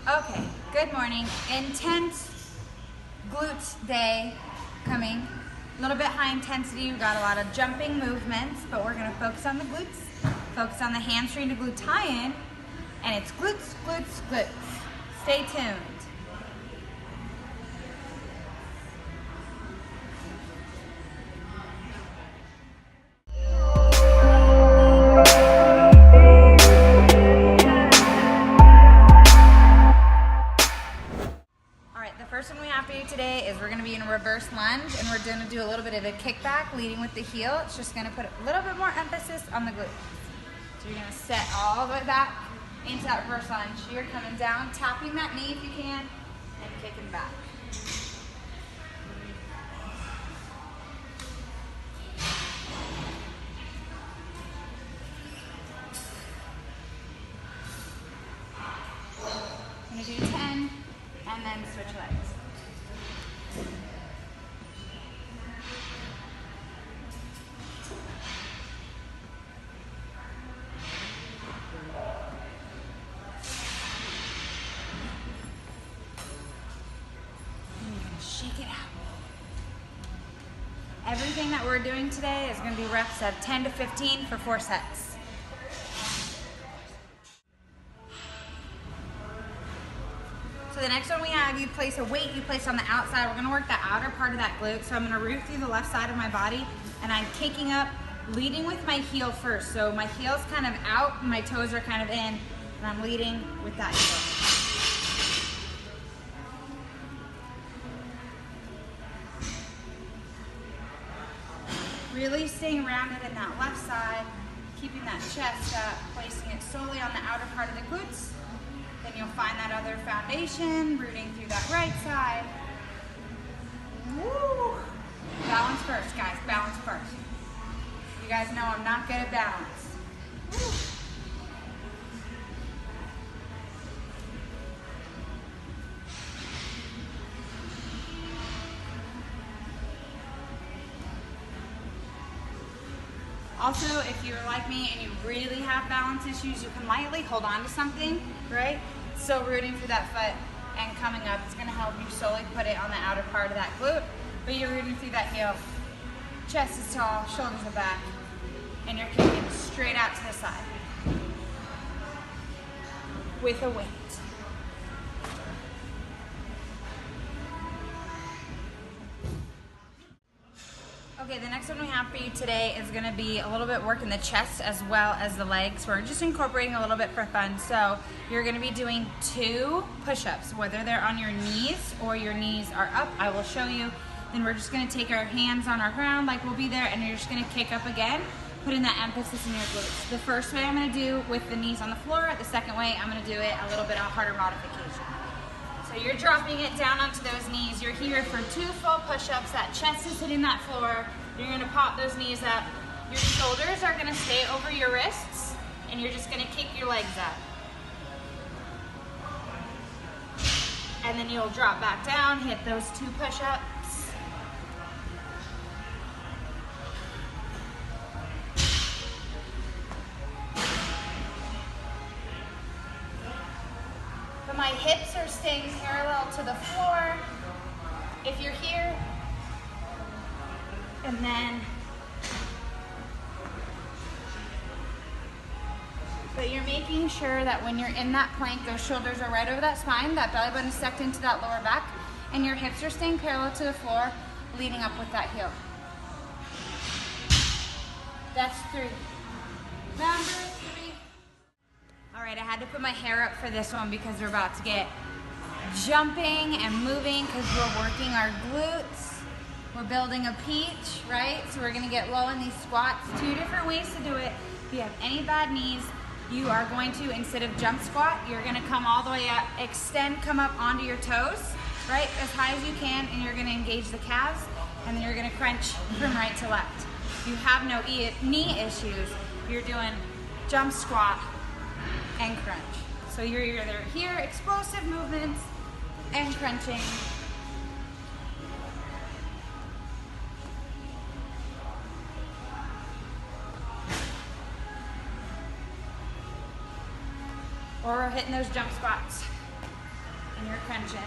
Okay, good morning. Intense glute day coming. A little bit high intensity. We've got a lot of jumping movements, but we're gonna focus on the glutes, focus on the hamstring to glute tie-in, and it's glutes, glutes, glutes. Stay tuned. First one we have to do today is we're going to be in a reverse lunge, and we're going to do a little bit of a kickback leading with the heel. It's just going to put a little bit more emphasis on the glutes. So you're going to set all the way back into that reverse lunge. You're coming down, tapping that knee if you can, and kicking back. I'm going to do 10, and then switch legs. Shake it out. Everything that we're doing today is going to be reps of 10 to 15 for 4 sets. So the next one we have, you place a weight you place on the outside. We're going to work the outer part of that glute. So I'm going to root through the left side of my body, and I'm kicking up, leading with my heel first. So my heel's kind of out, and my toes are kind of in, and I'm leading with that heel. Really staying rounded in that left side, keeping that chest up, placing it solely on the outer part of the glutes. Then you'll find that other foundation, rooting through that right side. Woo! Balance first, guys, balance first. You guys know I'm not good at balance. Woo. Also, if you're like me and you really have balance issues, you can lightly hold on to something, right? Still rooting through that foot and coming up. It's gonna help you slowly put it on the outer part of that glute, but you're rooting through that heel. Chest is tall, shoulders are back, and you're kicking straight out to the side with a weight. Okay, the next one we have for you today is going to be a little bit working the chest as well as the legs. We're just incorporating a little bit for fun. So you're going to be doing 2 push-ups, whether they're on your knees or your knees are up. I will show you. Then we're just going to take our hands on our ground like we'll be there, and you're just going to kick up again, putting that emphasis in your glutes. The first way I'm going to do with the knees on the floor. The second way I'm going to do it a little bit of a harder modification. So you're dropping it down onto those knees. You're here for 2 full push-ups. That chest is hitting that floor. You're gonna pop those knees up. Your shoulders are gonna stay over your wrists, and you're just gonna kick your legs up. And then you'll drop back down, hit those 2 push-ups. But my hips are staying parallel to the floor. If you're here, and then, but you're making sure that when you're in that plank, those shoulders are right over that spine, that belly button is sucked into that lower back, and your hips are staying parallel to the floor, leading up with that heel. That's 3. Number 3. All right, I had to put my hair up for this one because we're about to get jumping and moving because we're working our glutes. We're building a peach, right? So we're gonna get low in these squats. 2 different ways to do it. If you have any bad knees, you are going to, instead of jump squat, you're gonna come all the way up, extend, come up onto your toes, right? As high as you can, and you're gonna engage the calves, and then you're gonna crunch from right to left. If you have no knee issues, you're doing jump squat and crunch. So you're either here, explosive movements, and crunching, or hitting those jump squats. crunching.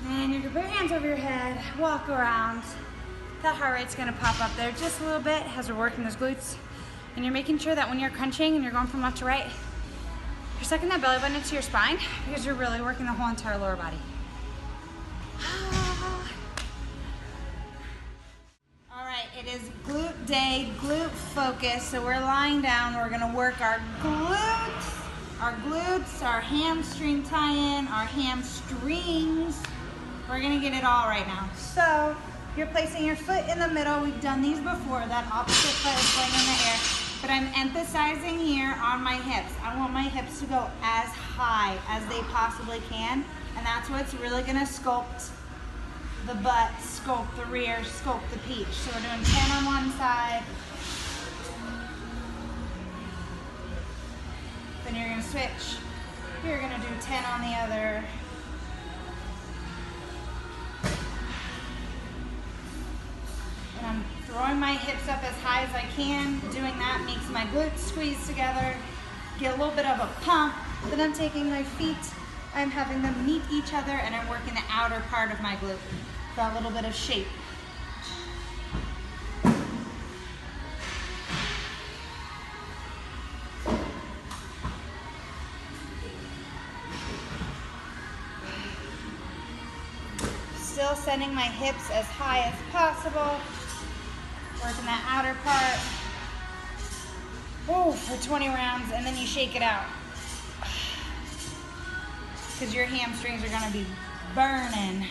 And you can put your hands over your head, walk around. That heart rate's gonna pop up there just a little bit as we're working those glutes. And you're making sure that when you're crunching and you're going from left to right, you're sucking that belly button into your spine because you're really working the whole entire lower body. All right, it is glute day, glute focus. So we're lying down, we're gonna work our glutes, our hamstring tie-in, our hamstrings. We're gonna get it all right now. So you're placing your foot in the middle. We've done these before. That opposite foot is going in the air. But I'm emphasizing here on my hips. I want my hips to go as high as they possibly can. And that's what's really gonna sculpt the butt, sculpt the rear, sculpt the peach. So we're doing 10 on one side. Then you're gonna switch. You're gonna do 10 on the other. And I'm throwing my hips up as high as I can. Doing that makes my glutes squeeze together. Get a little bit of a pump. Then I'm taking my feet, I'm having them meet each other, and I'm working the outer part of my glute. That little bit of shape. Still sending my hips as high as possible. Working that outer part. Oh, for 20 rounds, and then you shake it out. Because your hamstrings are gonna be burning.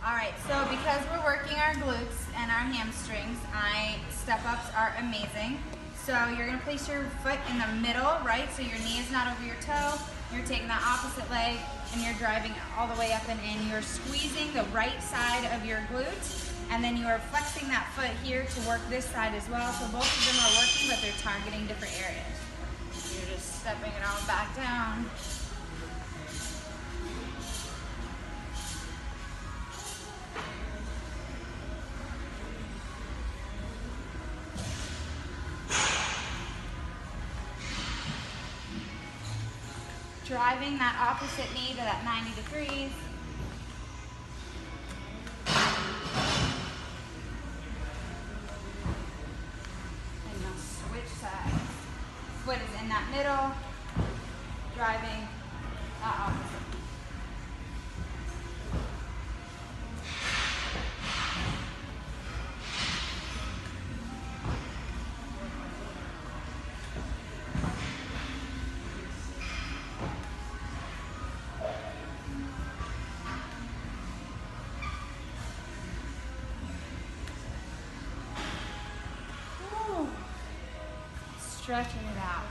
All right, so because we're working our glutes and our hamstrings, step-ups are amazing. So you're gonna place your foot in the middle, right? So your knee is not over your toe. You're taking that opposite leg and you're driving all the way up and in. You're squeezing the right side of your glute, and then you are flexing that foot here to work this side as well. So both of them are working, but they're targeting different areas. You're just stepping it all back down. Driving that opposite knee to that 90 degrees. And now switch sides. Foot is in that middle, driving that opposite. Stretching it out.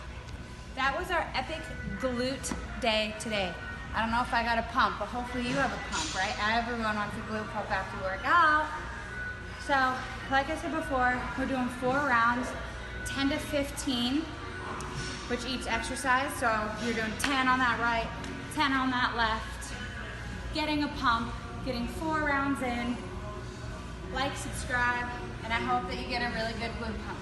That was our epic glute day today. I don't know if I got a pump, but hopefully you have a pump, right? Everyone wants a glute pump after workout. So, like I said before, we're doing 4 rounds, 10 to 15, which each exercise. So you're doing 10 on that right, 10 on that left, getting a pump, getting 4 rounds in. Like, subscribe, and I hope that you get a really good glute pump.